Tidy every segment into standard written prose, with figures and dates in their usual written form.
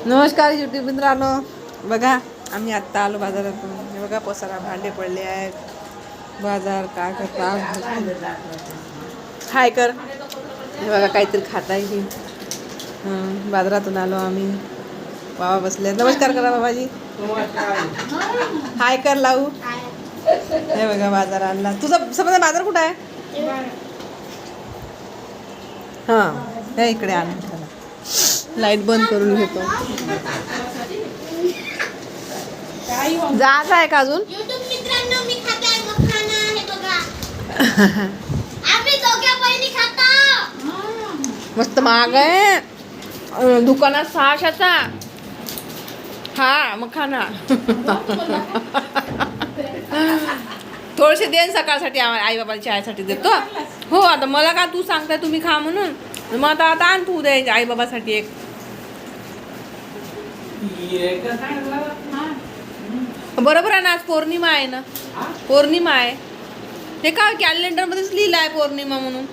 नमस्कार यूट्यूब मित्रांनो, बघा आम्ही आत्ता आलो बाजारातून. हे बघा पसारा भांडे पडले आहेत. बाजार काय करता हाय कर. हे बघा काहीतरी खाता आहे. बाजारातून आलो आम्ही. बाबा बसले. नमस्कार करा बाबाजी. हाय कर लावू. हे बघा बाजार आणला. तुझा समजा बाजार कुठं आहे? हां, हे इकडे आण. लाईट बंद करून घेतो. जायचं आहे का अजून? YouTube मित्रांनो, मी खात आहे मखाना. हे बघा. आम्ही दोघे बहिणी खातो. मस्त महाग आहे. दुकानात 600चा. हा मखाना. थोडेसे देन सकाळसाठी आई बाबाला चहासाठी देतो. हो, आता मला का तू सांगताय तुम्ही खा म्हणून. मग आता आण तू द्यायचे आई बाबासाठी एक. बरोबर आहे ना, आज पौर्णिमा आहे ना. पौर्णिमा आहे. ते काय कॅलेंडर मध्येच लिहिलं आहे पौर्णिमा म्हणून.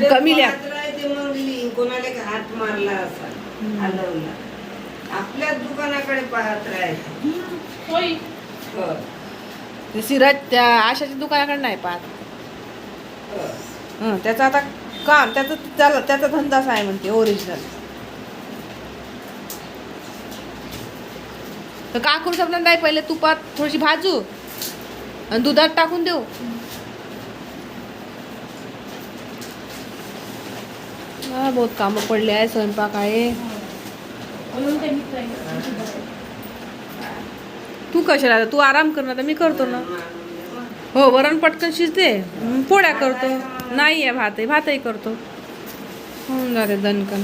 कमी लिहा. हात मारला असा हलवला. आपल्या दुकानाकडे पाहत राहायचं. सिराज त्या आशाच्या दुकानाकडे नाही पाहत. त्याचं आता काम त्याचा धंदाच आहे म्हणते ओरिजिनल. तर का करू शकणार नाही, पहिले तुपात थोडीशी भाजू आणि दुधात टाकून देऊ. बहुत कामं पडले आहे. स्वयंपाक आहे. तू कशाला, तू आराम कर ना, तर मी करतो ना. हो, वरण पटकन शिजते. पोळ्या करतो. नाही आहे भातही करतो. होऊन जाते दणकन.